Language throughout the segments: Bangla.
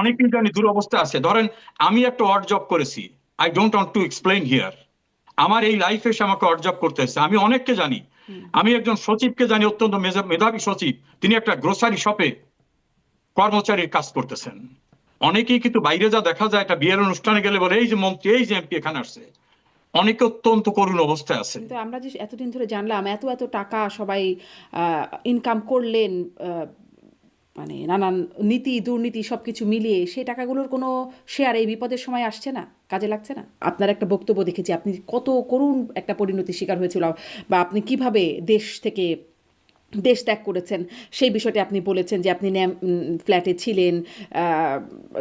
অনেকেই জানি দুরবস্থা আছে। ধরেন আমি একটা অড জব করেছি, I don't want to explain here. আমার এই লাইফে এসে আমাকে অড জব করতে হচ্ছে। আমি অনেককে জানি, আমি একজন সচিবকে জানি, অত্যন্ত মেধাবী সচিব, তিনি একটা গ্রোসারি শপে কর্মচারীর কাজ করতেছেন। অনেকেই কিন্তু বাইরে যা দেখা যায়, একটা বিয়ের অনুষ্ঠানে গেলে বলে এই যে মন্ত্রী, এই যে এমপি এখানে আসছে। অনেকে অত্যন্ত করুণ অবস্থায় আছে। কিন্তু আমরা যে এতদিন ধরে জানলাম এত এত টাকা সবাই ইনকাম করলেন, মানে নানান নীতি দুর্নীতি সব কিছু মিলিয়ে সেই টাকাগুলোর কোনো শেয়ার এই বিপদের সময় আসছে না, কাজে লাগছে না। আপনার একটা বক্তব্য দেখেছি, আপনি কত করুণ একটা পরিণতির শিকার হয়েছিল, বা আপনি কিভাবে দেশ ত্যাগ করেছেন সেই বিষয়টি আপনি বলেছেন, যে আপনি ফ্ল্যাটে ছিলেন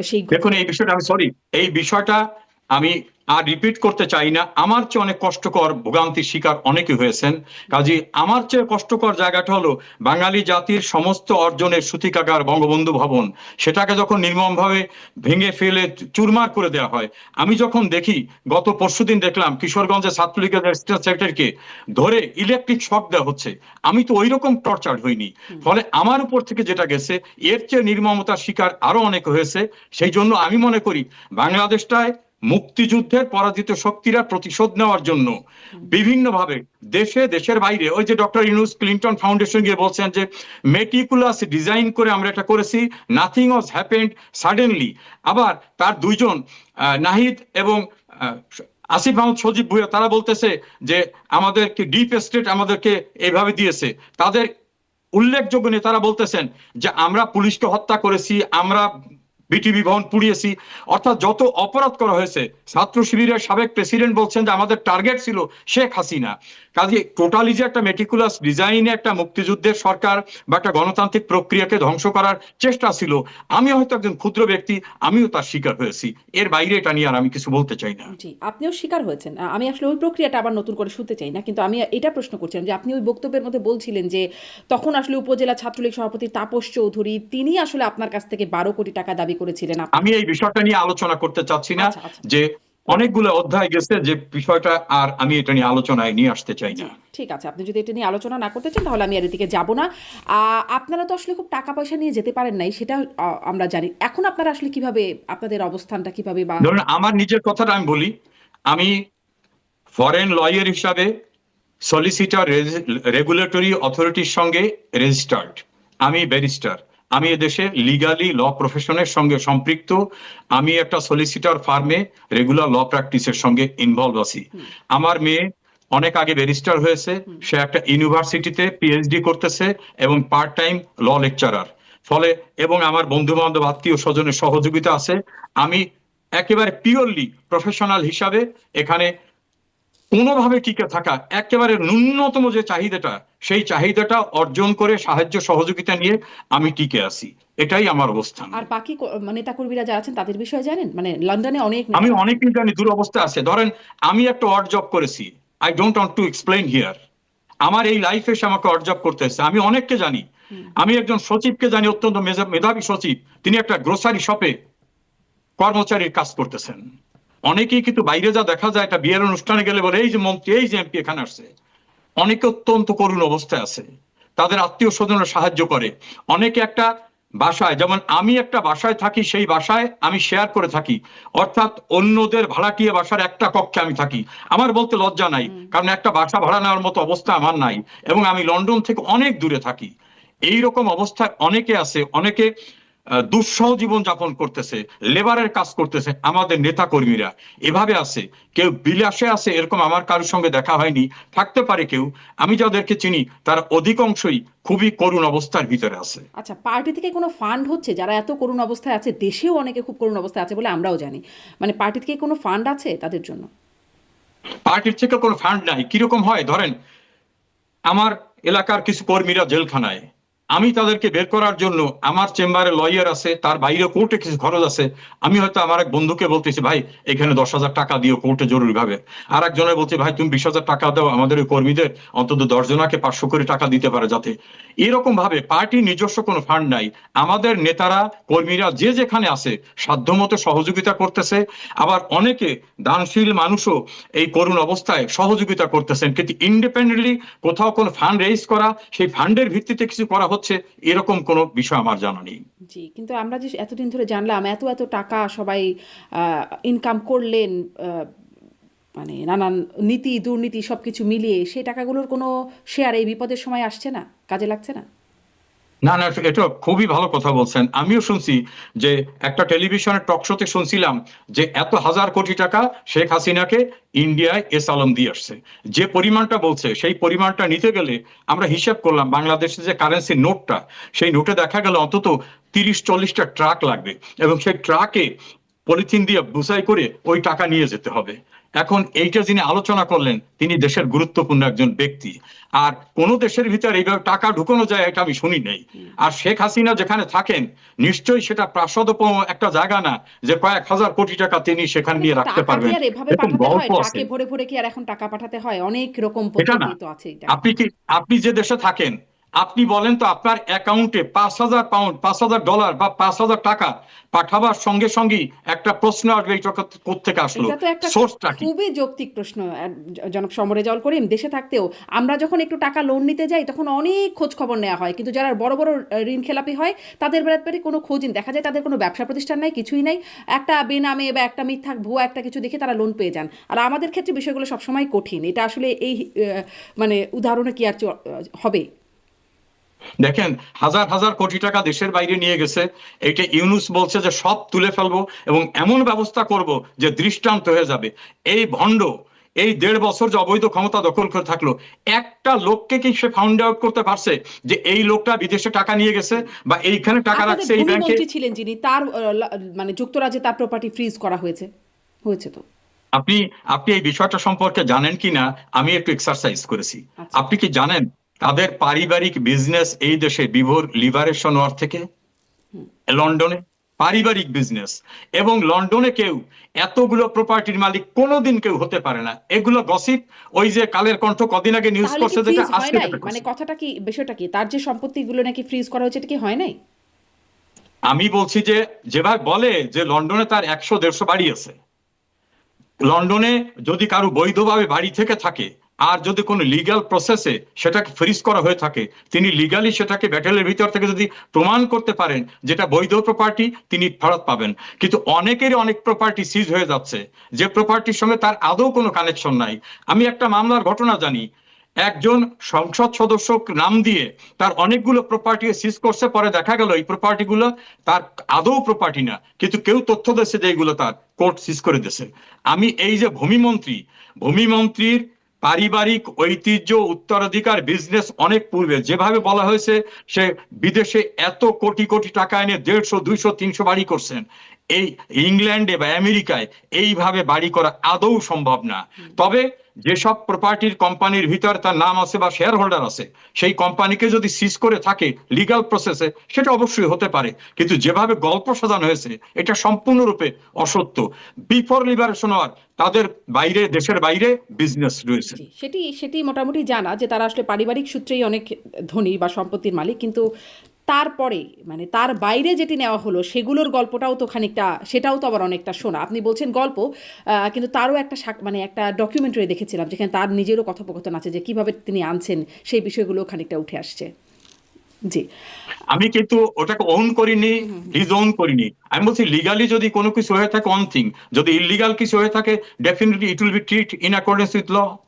সেই দেখুন, এই বিষয়টা আমি সরি, এই বিষয়টা আমি আর রিপিট করতে চাই না। আমার চেয়ে অনেক কষ্টকর ভোগান্তির শিকার অনেকে হয়েছেন। কাজে আমার চেয়ে কষ্টকর জায়গাটা হলো বাঙালি জাতির সমস্ত অর্জনের সূতিকাগার বঙ্গবন্ধু ভবন, সেটাকে যখন নির্মমভাবে ভেঙে ফেলে চুরমার করে দেওয়া হয়। আমি যখন দেখি, গত পরশুদিন দেখলাম কিশোরগঞ্জের ছাত্রলীগের অ্যাসিস্ট্যান্ট সেক্রেটারিকে ধরে ইলেকট্রিক শক দেওয়া হচ্ছে। আমি তো ওই রকম টর্চার হইনি। ফলে আমার উপর থেকে যেটা গেছে, এর চেয়ে নির্মমতার শিকার আরো অনেক হয়েছে। সেই জন্য আমি মনে করি বাংলাদেশটায় মুক্তিযুদ্ধের পরাজিত শক্তিরা প্রতিশোধ নেওয়ার জন্য বিভিন্নভাবে দেশে দেশের বাইরে, ওই যে ডক্টর ইউনুস ক্লিন্টন ফাউন্ডেশন গিয়ে বলছেন যে মেটিকুলাস ডিজাইন করে আমরা এটা করেছি, নাথিং ওয়াজ হ্যাপেন্ড সাডেনলি। আবার তার দুইজন নাহিদ এবং আসিফ মাহমুদ সজীব ভুঁইয়া, তারা বলতেছে যে আমাদেরকে ডিপ স্টেট আমাদেরকে এইভাবে দিয়েছে। তাদের উল্লেখযোগ্য নিয়ে তারা বলতেছেন যে আমরা পুলিশকে হত্যা করেছি, আমরা বিটিভি ভবন পুড়িয়েছি। অর্থাৎ যত অপরাধ করা হয়েছে, ছাত্র শিবিরের সাবেক প্রেসিডেন্ট বলছেন যে আমাদের টার্গেট ছিল শেখ হাসিনা। কাজে টোটালি যে একটা মেটিকুলাস ডিজাইনে একটা মুক্তিযুদ্ধের সরকার বা একটা গণতান্ত্রিক প্রক্রিয়াকে ধ্বংস করার চেষ্টা ছিল, আমি হয়তো একজন ক্ষুদ্র ব্যক্তি, আমিও তার শিকার হয়েছি। এর বাইরে এটা নিয়ে আর আমি কিছু বলতে চাই না। জি, আপনিও শিকার হয়েছেন। আমি আসলে ওই প্রক্রিয়াটা আবার নতুন করে শুনতে চাই না, কিন্তু আমি এটা প্রশ্ন করছিলাম যে আপনি ওই বক্তব্যের মধ্যে বলছিলেন যে তখন আসলে উপজেলা ছাত্রলীগ সভাপতি তাপস চৌধুরী তিনি আসলে আপনার কাছ থেকে 12 কোটি টাকা দাবি করেছিলেন। আমি এই বিষয়টা নিয়ে আলোচনা করতে চাচ্ছি না, আচ্ছা আচ্ছা, যে অনেকগুলো অধ্যায় গেছে যে বিষয়টা, আর আমি এটা নিয়ে আলোচনায় নিয়ে আসতে চাই জি না। ঠিক আছে, আপনি যদি এটা নিয়ে আলোচনা না করতে চান তাহলে আমি এর দিকে যাব না। আপনারা তো আসলে খুব টাকা পয়সা নিয়ে যেতে পারেন নাই, সেটা আমরা জানি। এখন আপনারা আসলে কিভাবে, আপনাদের অবস্থানটা কিভাবে, বা ধরুন আমার নিজের কথাটা আমি বলি, আমি ফরেন লয়ার হিসাবে সলিসিটর রেগুলেটরি অথরিটির সঙ্গে রেজিস্টার্ড, আমি ব্যারিস্টার, আমি এদেশে লিগালি ল প্রফেশনের সঙ্গে সম্পৃক্ত। আমি একটা সলিসিটর ফার্মে রেগুলার ল প্র্যাকটিসের সঙ্গে ইনভলভ আছি। আমার মেয়ে অনেক আগে ব্যারিস্টার হয়েছে, সে একটা ইউনিভার্সিটিতে পিএইচডি করতেছে এবং পার্ট টাইম ল লেকচারার। ফলে এবং আমার বন্ধু বান্ধব আত্মীয় স্বজনের সহযোগিতা আছে। আমি একেবারে পিওরলি প্রফেশনাল হিসাবে এখানে কোনোভাবে টিকে থাকা, একেবারে ন্যূনতম যে চাহিদাটা, সেই চাহিদাটা অর্জন করে সাহায্য সহযোগিতা নিয়ে আমি টিকে আছি। এটাই আমার অবস্থান। আর বাকি নেতাকর্মীরা যারা আছেন তাদের বিষয়ে জানেন? মানে লন্ডনে অনেক আমি নেতা আছেন। অনেকেই জানি দুরবস্থা আছে। ধরেন আমি একটা অড জব করেছি, I don't want to explain here. আমার এই লাইফে এসে আমাকে অড জব করতে হচ্ছে। আমি অনেককে জানি, আমি একজন সচিবকে জানি, অত্যন্ত মেধাবী সচিব, তিনি একটা গ্রোসারি শপে কর্মচারীর কাজ করতেছেন। অনেকেই কিন্তু বাইরে যা দেখা যায়, একটা বিয়ের অনুষ্ঠানে গেলে বলে এই যে মন্ত্রী, এই যে এমপি এখানে আসছে। অনেকে অত্যন্ত করুণ অবস্থায় আছে, তাদের আত্মীয় স্বজনরা সাহায্য করে। অনেকে একটা বাসায়, যেমন আমি একটা বাসায় থাকি, সেই বাসায় আমি শেয়ার করে থাকি, অর্থাৎ অন্যদের ভাড়াটিয়া বাসার একটা কক্ষে আমি থাকি। আমার বলতে লজ্জা নাই, কারণ একটা বাসা ভাড়া নেওয়ার মতো অবস্থা আমার নাই, এবং আমি লন্ডন থেকে অনেক দূরে থাকি। এই রকম অবস্থায় অনেকে আছে, অনেকে দুঃসহ জীবন যাপন করতেছে, লেবারের কাজ করতেছে। আমাদের নেতা কর্মীরা এভাবে আছে, কেউ বিলাসে আছে, এরকম আমার কারোর সঙ্গে দেখা হয়নি, থাকতে পারে কেউ। আমি যাদেরকে চিনি তার অধিকাংশই খুবই করুণ অবস্থার ভিতরে আছে। আচ্ছা, পার্টি থেকে কোনো ফান্ড হচ্ছে? যারা এত করুণ অবস্থায় আছে, দেশেও অনেকে খুব করুণ অবস্থায় আছে বলে আমরাও জানি, মানে পার্টি থেকে কোনো ফান্ড আছে তাদের জন্য? পার্টির থেকে কোনো ফান্ড নাই। কিরকম হয়, ধরেন আমার এলাকার কিছু কর্মীরা জেলখানায়, আমি তাদেরকে বের করার জন্য আমার চেম্বারে লয়ার আছে, তার বাইরে কোর্টে কিছু খরচ আছে। আমি হয়তো আমার এক বন্ধুকে বলতেছি, ভাই এখানে 10,000 টাকা দিও কোর্টে জরুরি ভাবে। আর একজনের বলছে, ভাই তুমি 20,000 টাকা দাও, আমাদের ওই কর্মীদের অন্তত 10 জনাকে 500 করে টাকা দিতে পারে যাতে। এরকম ভাবে পার্টির নিজস্ব কোনো ফান্ড নাই। আমাদের নেতারা কর্মীরা যে যেখানে আছে সাধ্যমতো সহযোগিতা করতেছে। আবার অনেকে দানশীল মানুষও এই করুণ অবস্থায় সহযোগিতা করতেছেন, কিন্তু ইন্ডিপেন্ডেন্টলি কোথাও কোনো ফান্ড রেইজ করা, সেই ফান্ডের ভিত্তিতে কিছু করা হচ্ছে হচ্ছে, এরকম কোনো বিষয় আমার জানা নেই। জি, কিন্তু আমরা যে এতদিন ধরে জানলাম এত এত টাকা সবাই ইনকাম করলেন, মানে নানান নীতি দুর্নীতি সবকিছু মিলিয়ে, সেই টাকাগুলোর কোনো শেয়ার এই বিপদের সময় আসছে না, কাজে লাগছে না? না না, এটা খুবই ভালো কথা বলছেন। আমিও শুনছি যে একটা টেলিভিশনের টক শোতে শুনছিলাম যে এত হাজার কোটি টাকা শেখ হাসিনাকে ইন্ডিয়ায় এস আলম দিয়ে আসছে। যে পরিমাণটা বলছে সেই পরিমাণটা নিতে গেলে আমরা হিসাব করলাম বাংলাদেশের যে কারেন্সি নোটটা, সেই নোটে দেখা গেল অন্তত 30-40টা ট্রাক লাগবে, এবং সেই ট্রাকে পলিথিন দিয়ে বুঝাই করে ওই টাকা নিয়ে যেতে হবে। এখন এইটা যিনি আলোচনা করলেন তিনি দেশের গুরুত্বপূর্ণ একজন ব্যক্তি, আর কোন দেশের ভিতরে এইভাবে টাকা ঢুকানো যায় এটা আমি শুনি নাই। আর শেখ হাসিনা যেখানে থাকেন নিশ্চয়ই সেটা প্রাসাদোপম একটা জায়গা না যে কয়েক হাজার কোটি টাকা তিনি সেখানে মানে নিয়ে রাখতে টাকা কি পারবেন। আর এভাবে এরকম পাঠাতে গল্প হয়? আছে। ট্রাকে ভরে ভরে কি আর এখন টাকা পাঠাতে হয়? অনেক রকম এটা না, পদ্ধতি তো আছে এই টাকা আপনি কি, পাঠানোর। আপনি যে দেশে থাকেন আপনি বলেন তো আপনার অ্যাকাউন্টে 5,000 পাউন্ড, 5,000 ডলার বা 5,000 টাকা পাঠাবার সঙ্গে সঙ্গেই একটা প্রশ্ন আসবে এই টাকা কোত্থেকে আসলো, এটা তো একটা সোর্সটা কি? খুবই যৌক্তিক প্রশ্ন। জনাব সমরেজাউল করিম, দেশে থাকতেও আমরা যখন একটু টাকা লোন নিতে যাই তখন অনেক খোঁজ খবর নেওয়া হয়, কিন্তু যারা বড় বড় ঋণ খেলাপি হয় তাদের ব্যাপারে কোনো খোঁজই দেখা যায় তাদের কোনো ব্যবসা প্রতিষ্ঠান নাই, কিছুই নাই, একটা বেনামে বা একটা মিথ্যা ভুয়া একটা কিছু দেখে তারা লোন পেয়ে যান। আর আমাদের ক্ষেত্রে বিষয়গুলো সবসময় কঠিন। এটা আসলে এই মানে উদাহরণে কি আর হবে? দেখেন, হাজার হাজার কোটি টাকা দেশের বাইরে নিয়ে গেছে, এইটা ইউনুস বলছে যে সব তুলে ফেলবো এবং এমন ব্যবস্থা করব যে দৃষ্টান্ত হয়ে যাবে। এই ভণ্ড এই 1.5 বছর যে অবৈধ ক্ষমতা দখল করে থাকলো, একটা লোককে কি সে ফাউন্ড আউট করতে পারছে যে এই লোকটা বিদেশে টাকা নিয়ে গেছে বা এইখানে টাকা আপনাদের রাখছে এই ব্যাংকে? ভূমিমন্ত্রী ছিলেন যিনি, তার মানে যুক্তরাজ্যে তার প্রপার্টি ফ্রিজ করা হয়েছে, হয়েছে তো। আপনি আপনি এই বিষয়টা সম্পর্কে জানেন কিনা আমি একটু এক্সারসাইজ করেছি। আচ্ছা। আপনি কি জানেন তাদের পারিবারিক বিজনেস এই দেশে বিভোর লিবারেশন ওয়ার থেকে লন্ডনে পারিবারিক বিজনেস, এবং লন্ডনে কেউ এতগুলো প্রপার্টির মালিক কোনোদিন কেউ হতে পারে না। এগুলো গসিপ। ওই যে কালের কণ্ঠ কদিন আগে নিউজ তাহলে কি করছে, যেটা ফ্রিজ হয় আজকে নাই? যেটা মানে করছে। কথাটা কি, বিষয়টা কি, তার যে সম্পত্তিগুলো নাকি ফ্রিজ করা হয়েছে এটা কি হয় নাই? আমি বলছি যে যেভাবে বলে যে লন্ডনে তার 100-150 বাড়ি আছে, লন্ডনে যদি কারো বৈধভাবে বাড়ি থেকে থাকে আর যদি কোনো লিগ্যাল প্রসেসে সেটাকে ফ্রিজ করা হয়ে থাকে, তিনি লিগালি সেটাকে ব্যাটেলের ভিতর থেকে যদি প্রমাণ করতে পারেন যেটা বৈধ প্রপার্টি, তিনি ফেরত পাবেন। কিন্তু অনেকেরই অনেক প্রপার্টি সিজ হয়ে যাচ্ছে যে প্রপার্টির সঙ্গে তার আদৌ কোনো কানেকশন নাই। আমি একটা মামলার ঘটনা জানি, একজন সংসদ সদস্য নাম দিয়ে তার অনেকগুলো প্রপার্টি সিজ করছে, পরে দেখা গেল এই প্রপার্টিগুলো তার আদৌ প্রপার্টি না, কিন্তু কেউ তথ্য দিচ্ছে যে এইগুলো তার, কোর্ট সিজ করে দিয়েছে। আমি এই যে ভূমিমন্ত্রীর পারিবারিক ঐতিহ্য উত্তরাধিকার বিজনেস অনেক পূর্বে, যেভাবে বলা হয়েছে সে বিদেশে এত কোটি কোটি টাকা এনে 150, 200, 300 বাড়ি করছেন, এই ইংল্যান্ডে বা আমেরিকায় এইভাবে বাড়ি করা আদৌ সম্ভব না। তবে যেসব প্রপার্টির কোম্পানির ভিতর তার নাম আছে বা শেয়ার হোল্ডার আছে, সেই কোম্পানিকে যদি সিজ করে থাকে লিগ্যাল প্রসেসে, সেটা অবশ্যই হতে পারে। কিন্তু যেভাবে গল্প সাজানো হয়েছে এটা সম্পূর্ণরূপে অসত্য। বিফোর লিবারেশন ওয়ার তাদের বাইরে, দেশের বাইরে বিজনেস রয়েছে। জি, সেটি সেটি মোটামুটি জানা যে তারা আসলে পারিবারিক সূত্রেই অনেক ধনী বা সম্পত্তির মালিক, কিন্তু তারপরে মানে তার বাইরে যেটি নেওয়া হলো সেগুলোর গল্পটাও তো খানিকটা, সেটাও তো আবার অনেকটা শোনা। আপনি বলছেন গল্প, কিন্তু তারও একটা মানে একটা ডকুমেন্টারি দেখেছিলাম যেখানে তার নিজেরও কথোপকথন আছে যে কিভাবে তিনি আনছেন, সেই বিষয়গুলো খানিকটা উঠে আসছে। জি। আমি কিন্তু ওটাকে ওন করিনি, ডিজোন করিনি। আমি বলছি লিগালি যদি কোনো কিছু হয়ে থাকে ওয়ান থিং, যদি ইলিগাল কিছু হয়ে থাকে definitely it will be treat in accordance with law.